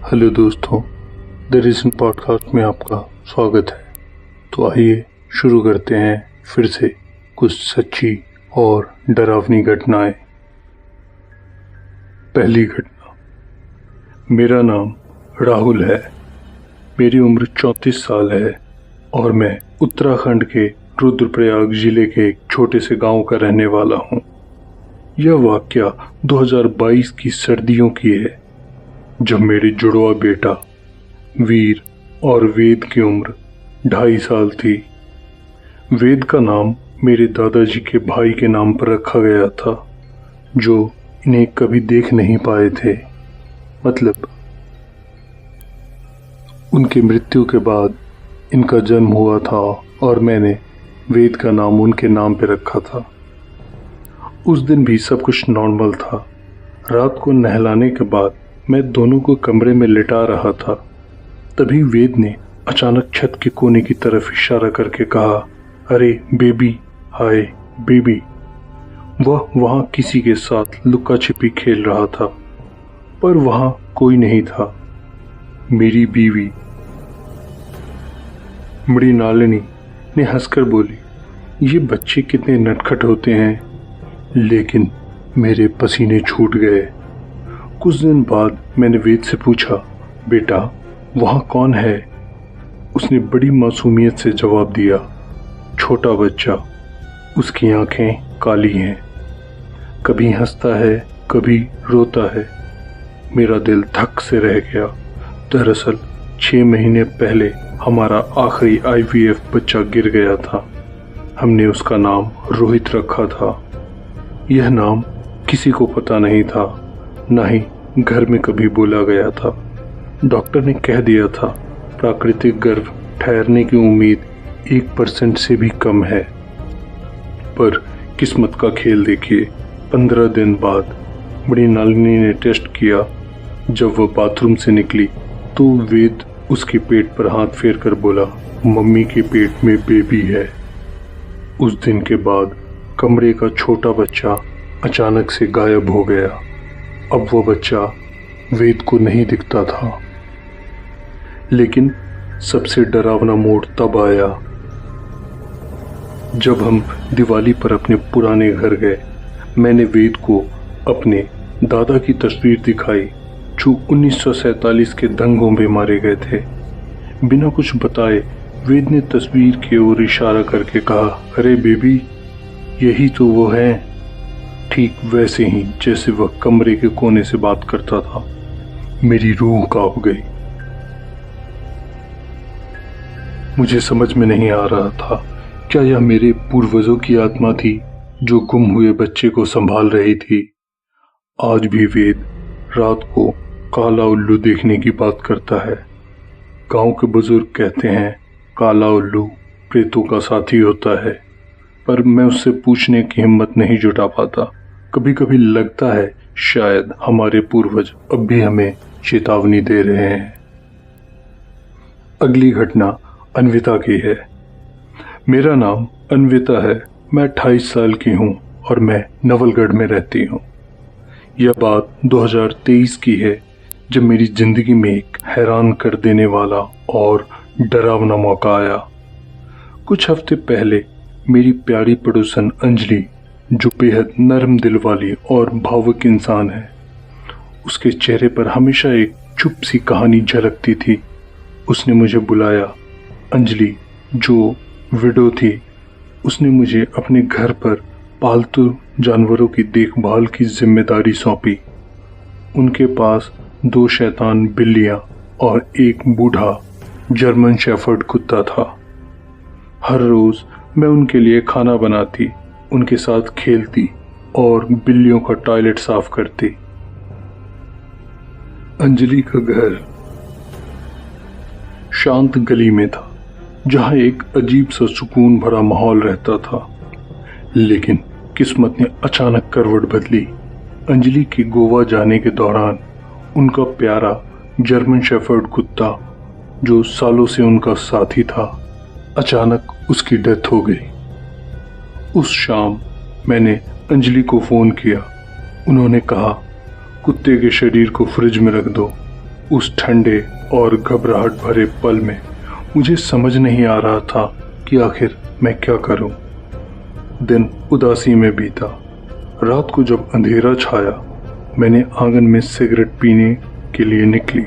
Hello दोस्तों, the reason podcast में आपका स्वागत है। तो आइए शुरू करते हैं फिर से कुछ सच्ची और डरावनी घटनाएं। पहली घटना। मेरा नाम राहुल है। मेरी उम्र 34 साल है और मैं उत्तराखंड के रुद्रप्रयाग जिले के एक छोटे से गांव का रहने वाला हूं। यह वाकया 2022 की सर्दियों की है, जब मेरी जुड़वा बेटा वीर और वेद की उम्र 2.5 साल थी। वेद का नाम मेरे दादाजी के भाई के नाम पर रखा गया था, जो इन्हें कभी देख नहीं पाए थे। मतलब उनके मृत्यु के बाद इनका जन्म हुआ था और मैंने वेद का नाम उनके नाम पर रखा था। उस दिन भी सब कुछ नॉर्मल था। रात को नहलाने के बाद मैं दोनों को कमरे में लिटा रहा था। तभी वेद ने अचानक छत के कोने की तरफ इशारा करके कहा, अरे बेबी, हाय बेबी। वह वहां किसी के साथ लुका छिपी खेल रहा था, पर वहां कोई नहीं था। मेरी बीवी मृणालिनी ने हंसकर बोली, ये बच्चे कितने नटखट होते हैं। लेकिन मेरे पसीने छूट गए। कुछ दिन बाद मैंने वेद से पूछा, बेटा वहाँ कौन है? उसने बड़ी मासूमियत से जवाब दिया, छोटा बच्चा, उसकी आंखें काली हैं, कभी हंसता है कभी रोता है। मेरा दिल धक से रह गया। दरअसल 6 महीने पहले हमारा आखिरी IVF बच्चा गिर गया था। हमने उसका नाम रोहित रखा था। यह नाम किसी को पता नहीं था, ना ही घर में कभी बोला गया था। डॉक्टर ने कह दिया था प्राकृतिक गर्भ ठहरने की उम्मीद 1% से भी कम है। पर किस्मत का खेल देखिए, 15 दिन बाद मृणालिनी ने टेस्ट किया। जब वह बाथरूम से निकली तो वेद उसके पेट पर हाथ फेर कर बोला, मम्मी के पेट में बेबी है। उस दिन के बाद कमरे का छोटा बच्चा अचानक से गायब हो गया। अब वो बच्चा वेद को नहीं दिखता था। लेकिन सबसे डरावना मोड़ तब आया जब हम दिवाली पर अपने पुराने घर गए। मैंने वेद को अपने दादा की तस्वीर दिखाई, जो 1947 के दंगों में मारे गए थे। बिना कुछ बताए वेद ने तस्वीर की ओर इशारा करके कहा, अरे बेबी, यही तो वो है। ठीक वैसे ही जैसे वह कमरे के कोने से बात करता था। मेरी रूह कांप गई। मुझे समझ में नहीं आ रहा था, क्या यह मेरे पूर्वजों की आत्मा थी जो गुम हुए बच्चे को संभाल रही थी। आज भी वेद रात को काला उल्लू देखने की बात करता है। गांव के बुजुर्ग कहते हैं काला उल्लू प्रेतों का साथी होता है, पर मैं उससे पूछने की हिम्मत नहीं जुटा पाता। कभी कभी लगता है शायद हमारे पूर्वज अब भी हमें चेतावनी दे रहे हैं। अगली घटना अन्विता की है। मेरा नाम अन्विता है। मैं 28 साल की हूँ और मैं नवलगढ़ में रहती हूँ। यह बात 2023 की है, जब मेरी जिंदगी में एक हैरान कर देने वाला और डरावना मौका आया। कुछ हफ्ते पहले मेरी प्यारी पड़ोसन अंजलि, जो बेहद नरम दिल वाली और भावुक इंसान है, उसके चेहरे पर हमेशा एक चुप सी कहानी झलकती थी। उसने मुझे बुलाया। अंजलि, जो विडो थी, उसने मुझे अपने घर पर पालतू जानवरों की देखभाल की जिम्मेदारी सौंपी। उनके पास 2 शैतान बिल्लियां और एक बूढ़ा जर्मन शेफर्ड कुत्ता था। हर रोज मैं उनके लिए खाना बनाती, उनके साथ खेलती और बिल्लियों का टॉयलेट साफ करती। अंजलि का घर शांत गली में था, जहां एक अजीब सा सुकून भरा माहौल रहता था। लेकिन किस्मत ने अचानक करवट बदली। अंजलि के गोवा जाने के दौरान उनका प्यारा जर्मन शेफर्ड कुत्ता, जो सालों से उनका साथी था, अचानक उसकी डेथ हो गई। उस शाम मैंने अंजलि को फ़ोन किया। उन्होंने कहा, कुत्ते के शरीर को फ्रिज में रख दो, उस ठंडे और घबराहट भरे पल में मुझे समझ नहीं आ रहा था कि आखिर मैं क्या करूं। दिन उदासी में बीता। रात को जब अंधेरा छाया, मैंने आंगन में सिगरेट पीने के लिए निकली।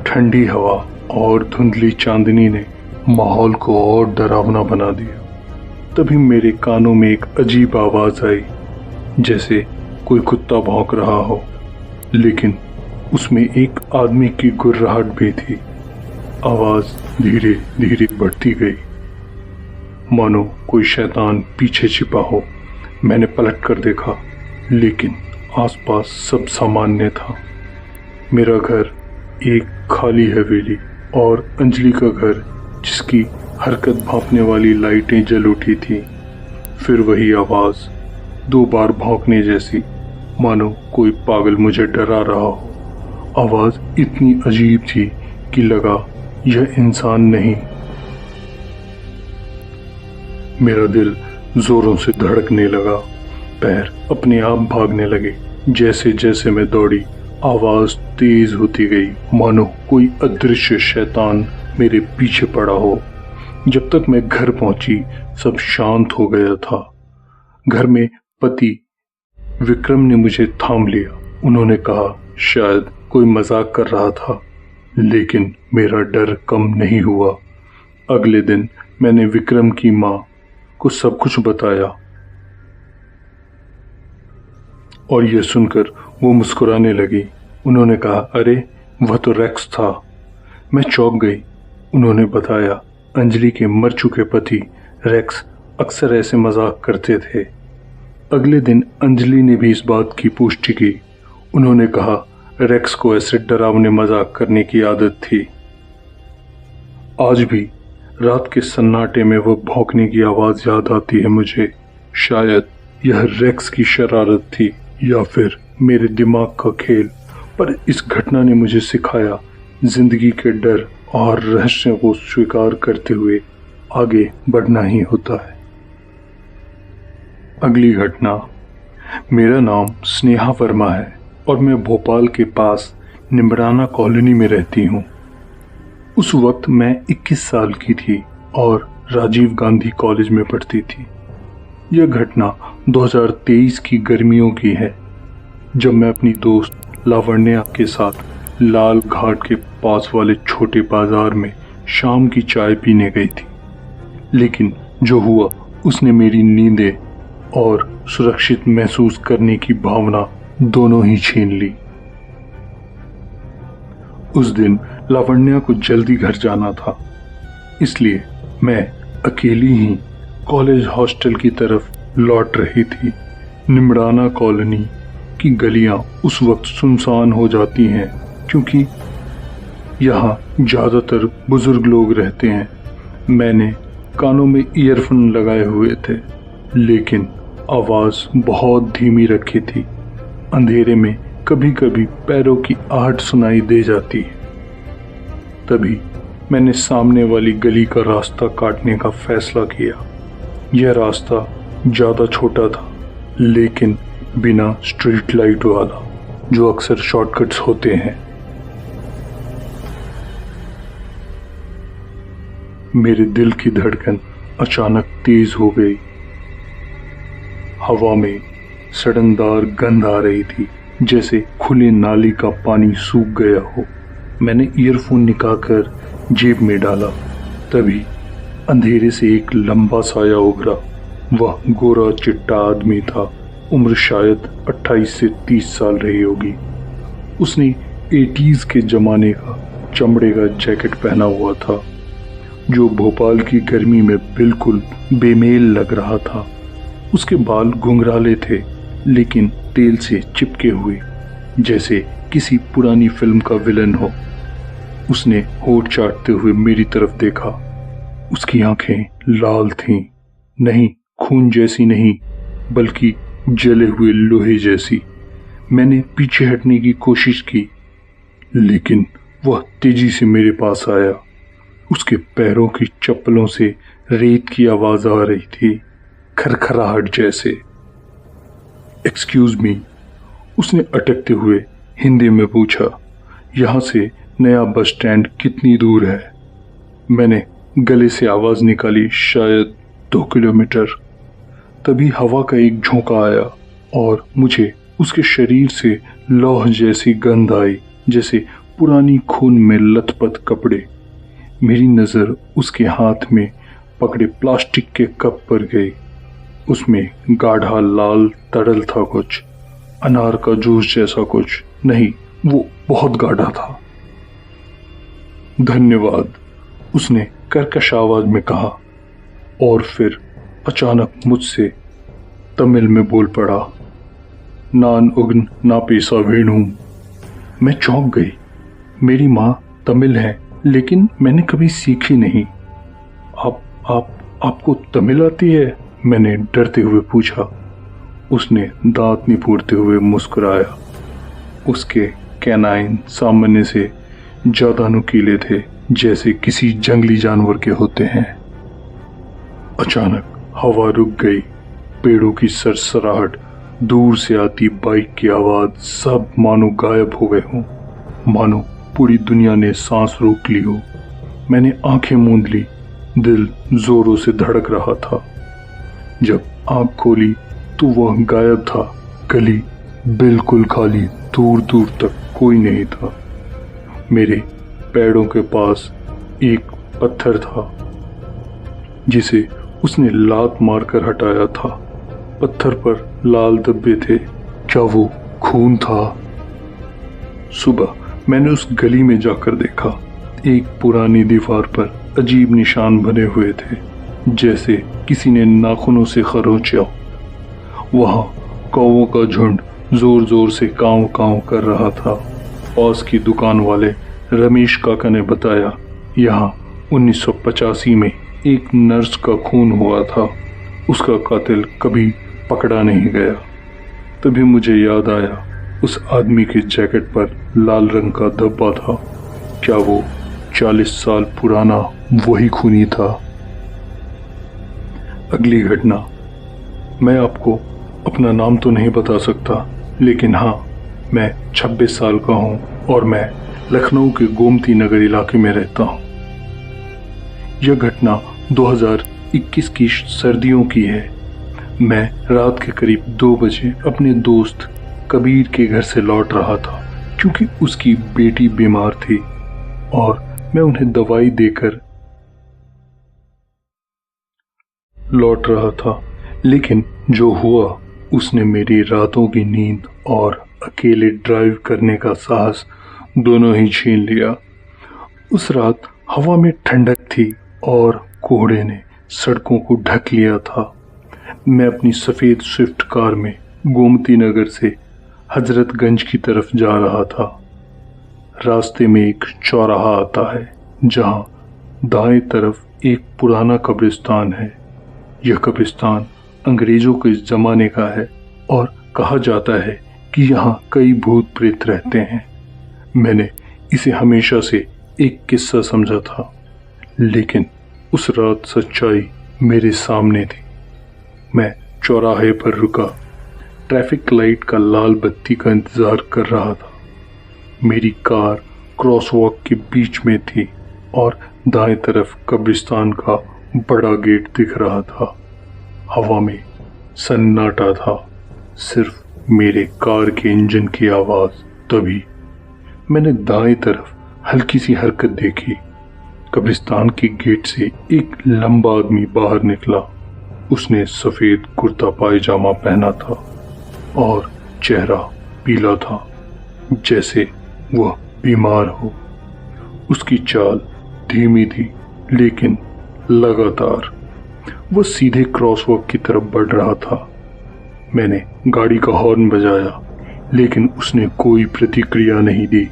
ठंडी हवा और धुंधली चांदनी ने माहौल को और डरावना बना दिया। तभी मेरे कानों में एक अजीब आवाज आई, जैसे कोई कुत्ता भौंक रहा हो, लेकिन उसमें एक आदमी की गुर्राहट भी थी। आवाज धीरे धीरे बढ़ती गई, मानो कोई शैतान पीछे छिपा हो। मैंने पलट कर देखा, लेकिन आसपास सब सामान्य था। मेरा घर एक खाली हवेली और अंजलि का घर जिसकी हरकत भांपने वाली लाइटें जल उठी थी। फिर वही आवाज, 2 बार भौंकने जैसी, मानो कोई पागल मुझे डरा रहा हो। आवाज इतनी अजीब थी कि लगा यह इंसान नहीं। मेरा दिल जोरों से धड़कने लगा, पैर अपने आप भागने लगे। जैसे जैसे मैं दौड़ी, आवाज तेज होती गई, मानो कोई अदृश्य शैतान मेरे पीछे पड़ा हो। जब तक मैं घर पहुंची, सब शांत हो गया था। घर में पति विक्रम ने मुझे थाम लिया। उन्होंने कहा शायद कोई मजाक कर रहा था, लेकिन मेरा डर कम नहीं हुआ। अगले दिन मैंने विक्रम की माँ को सब कुछ बताया और यह सुनकर वो मुस्कुराने लगी। उन्होंने कहा, अरे वह तो रेक्स था। मैं चौंक गई। उन्होंने बताया, अंजलि के मर चुके पति रेक्स अक्सर ऐसे मजाक करते थे। अगले दिन अंजलि ने भी इस बात की पुष्टि की। उन्होंने कहा, रेक्स को ऐसे डरावने मजाक करने की आदत थी। आज भी रात के सन्नाटे में वह भौंकने की आवाज याद आती है मुझे। शायद यह रेक्स की शरारत थी या फिर मेरे दिमाग का खेल, पर इस घटना ने मुझे सिखाया, जिंदगी के डर और रहस्य को स्वीकार करते हुए आगे बढ़ना ही होता है। अगली घटना। मेरा नाम स्नेहा वर्मा है और मैं भोपाल के पास निम्राना कॉलोनी में रहती हूँ। उस वक्त मैं 21 साल की थी और राजीव गांधी कॉलेज में पढ़ती थी। यह घटना 2023 की गर्मियों की है, जब मैं अपनी दोस्त लावण्या के साथ लाल घाट के पास वाले छोटे बाजार में शाम की चाय पीने गई थी। लेकिन जो हुआ उसने मेरी नींदें और सुरक्षित महसूस करने की भावना दोनों ही छीन ली। उस दिन लावण्या को जल्दी घर जाना था, इसलिए मैं अकेली ही कॉलेज हॉस्टल की तरफ लौट रही थी। निम्राना कॉलोनी की गलियां उस वक्त सुनसान हो जाती हैं, क्योंकि यहाँ ज़्यादातर बुजुर्ग लोग रहते हैं। मैंने कानों में ईयरफोन लगाए हुए थे, लेकिन आवाज़ बहुत धीमी रखी थी। अंधेरे में कभी कभी पैरों की आहट सुनाई दे जाती है। तभी मैंने सामने वाली गली का रास्ता काटने का फैसला किया। यह रास्ता ज़्यादा छोटा था, लेकिन बिना स्ट्रीट लाइट वाला, जो अक्सर शॉर्टकट्स होते हैं। मेरे दिल की धड़कन अचानक तेज हो गई। हवा में सड़नदार गंध आ रही थी, जैसे खुले नाली का पानी सूख गया हो। मैंने ईयरफोन निकालकर जेब में डाला। तभी अंधेरे से एक लंबा साया उभरा। वह गोरा चिट्टा आदमी था। उम्र शायद 28 से 30 साल रही होगी। उसने 80s के जमाने का चमड़े का जैकेट पहना हुआ था, जो भोपाल की गर्मी में बिल्कुल बेमेल लग रहा था। उसके बाल घुंघराले थे, लेकिन तेल से चिपके हुए, जैसे किसी पुरानी फिल्म का विलन हो। उसने होठ चाटते हुए मेरी तरफ देखा। उसकी आंखें लाल थीं, नहीं खून जैसी नहीं, बल्कि जले हुए लोहे जैसी। मैंने पीछे हटने की कोशिश की, लेकिन वह तेजी से मेरे पास आया। उसके पैरों की चप्पलों से रेत की आवाज आ रही थी, खरखराहट जैसे। एक्सक्यूज मी, उसने अटकते हुए हिंदी में पूछा। यहाँ से नया बस स्टैंड कितनी दूर है? मैंने गले से आवाज़ निकाली, शायद 2 किलोमीटर। तभी हवा का एक झोंका आया और मुझे उसके शरीर से लौह जैसी गंध आई, जैसे पुरानी खून में लथपथ कपड़े। मेरी नज़र उसके हाथ में पकड़े प्लास्टिक के कप पर गई। उसमें गाढ़ा लाल तरल था, कुछ अनार का जूस जैसा कुछ नहीं, वो बहुत गाढ़ा था। धन्यवाद, उसने कर्कश आवाज में कहा और फिर अचानक मुझसे तमिल में बोल पड़ा, नान उग्न ना पेशा वेणु। मैं चौंक गई। मेरी माँ तमिल है, लेकिन मैंने कभी सीखी नहीं। आपको तमिल आती है? मैंने डरते हुए पूछा। उसने दांत निपोरते हुए मुस्कुराया। उसके कैनाइन सामान्य से ज्यादा नुकीले थे, जैसे किसी जंगली जानवर के होते हैं। अचानक हवा रुक गई। पेड़ों की सरसराहट, दूर से आती बाइक की आवाज, सब मानो गायब हो गए हों, मानो पूरी दुनिया ने सांस रोक ली हो। मैंने आंखें मूंद ली। दिल जोरों से धड़क रहा था। जब आंख खोली तो वह गायब था। गली बिल्कुल खाली, दूर दूर तक कोई नहीं था। मेरे पैरों के पास एक पत्थर था जिसे उसने लात मारकर हटाया था। पत्थर पर लाल धब्बे थे। क्या वो खून था? सुबह मैंने उस गली में जाकर देखा। एक पुरानी दीवार पर अजीब निशान बने हुए थे, जैसे किसी ने नाखूनों से खरोंचा। वहां कौवों का झुंड जोर जोर से कांव कांव कर रहा था। पास की दुकान वाले रमेश काका ने बताया, यहाँ 1985 में एक नर्स का खून हुआ था। उसका कातिल कभी पकड़ा नहीं गया। तभी मुझे याद आया, उस आदमी के जैकेट पर लाल रंग का धब्बा था। क्या वो 40 साल पुराना वही खूनी था? अगली घटना। मैं आपको अपना नाम तो नहीं बता सकता, लेकिन हाँ, मैं 26 साल का हूँ और मैं लखनऊ के गोमती नगर इलाके में रहता हूँ। यह घटना 2021 की सर्दियों की है। मैं रात के करीब 2 बजे अपने दोस्त कबीर के घर से लौट रहा था, क्योंकि उसकी बेटी बीमार थी और मैं उन्हें दवाई देकर लौट रहा था। लेकिन जो हुआ, उसने मेरी रातों की नींद और अकेले ड्राइव करने का साहस दोनों ही छीन लिया। उस रात हवा में ठंडक थी और कोहरे ने सड़कों को ढक लिया था। मैं अपनी सफ़ेद स्विफ्ट कार में गोमती नगर से हजरतगंज की तरफ जा रहा था। रास्ते में एक चौराहा आता है, जहां दाएं तरफ एक पुराना कब्रिस्तान है। यह कब्रिस्तान अंग्रेजों के ज़माने का है और कहा जाता है कि यहाँ कई भूत प्रेत रहते हैं। मैंने इसे हमेशा से एक किस्सा समझा था, लेकिन उस रात सच्चाई मेरे सामने थी। मैं चौराहे पर रुका, ट्रैफिक लाइट का लाल बत्ती का इंतज़ार कर रहा था। मेरी कार क्रॉसवॉक के बीच में थी और दाएं तरफ कब्रिस्तान का बड़ा गेट दिख रहा था। हवा में सन्नाटा था, सिर्फ मेरे कार के इंजन की आवाज़। तभी मैंने दाएं तरफ हल्की सी हरकत देखी। कब्रिस्तान के गेट से एक लंबा आदमी बाहर निकला। उसने सफ़ेद कुर्ता पायजामा पहना था और चेहरा पीला था, जैसे वह बीमार हो। उसकी चाल धीमी थी, लेकिन लगातार। वह सीधे क्रॉसवॉक की तरफ बढ़ रहा था। मैंने गाड़ी का हॉर्न बजाया, लेकिन उसने कोई प्रतिक्रिया नहीं दी।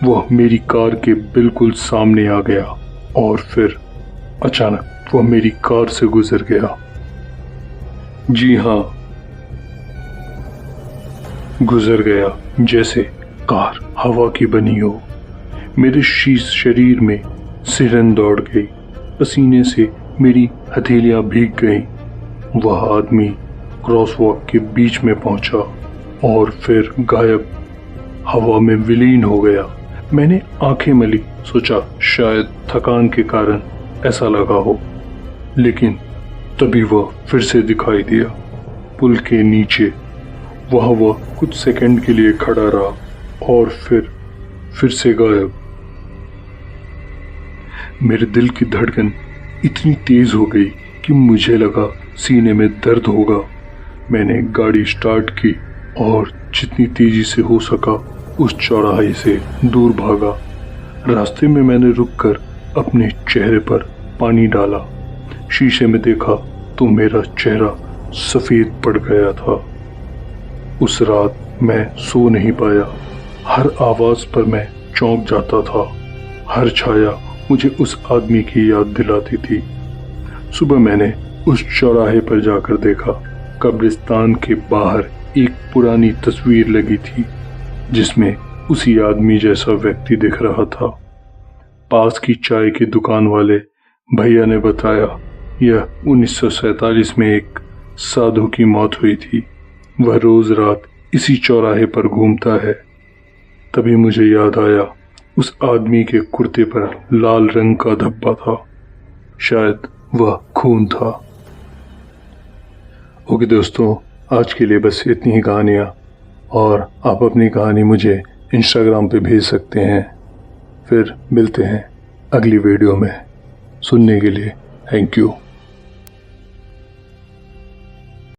वह मेरी कार के बिल्कुल सामने आ गया और फिर अचानक वह मेरी कार से गुजर गया। जी हाँ, गुजर गया जैसे कार हवा की बनी हो। मेरे शीश शरीर में सिरन दौड़ गई। पसीने से मेरी हथेलियां भीग गईं। वह आदमी क्रॉसवॉक के बीच में पहुंचा और फिर गायब, हवा में विलीन हो गया। मैंने आंखें मली, सोचा शायद थकान के कारण ऐसा लगा हो, लेकिन तभी वह फिर से दिखाई दिया। पुल के नीचे वहाँ वह कुछ सेकंड के लिए खड़ा रहा और फिर से गायब। मेरे दिल की धड़कन इतनी तेज हो गई कि मुझे लगा सीने में दर्द होगा। मैंने गाड़ी स्टार्ट की और जितनी तेजी से हो सका उस चौराहे से दूर भागा। रास्ते में मैंने रुककर अपने चेहरे पर पानी डाला। शीशे में देखा तो मेरा चेहरा सफेद पड़ गया था। उस रात मैं सो नहीं पाया। हर आवाज पर मैं चौंक जाता था। हर छाया मुझे उस आदमी की याद दिलाती थी। सुबह मैंने उस चौराहे पर जाकर देखा। कब्रिस्तान के बाहर एक पुरानी तस्वीर लगी थी जिसमें उसी आदमी जैसा व्यक्ति दिख रहा था। पास की चाय की दुकान वाले भैया ने बताया यह 1947 में एक साधु की मौत हुई थी। वह रोज रात इसी चौराहे पर घूमता है। तभी मुझे याद आया उस आदमी के कुर्ते पर लाल रंग का धब्बा था। शायद वह खून था। ओके दोस्तों, आज के लिए बस इतनी ही कहानियाँ, और आप अपनी कहानी मुझे इंस्टाग्राम पे भेज सकते हैं। फिर मिलते हैं अगली वीडियो में। सुनने के लिए थैंक यू।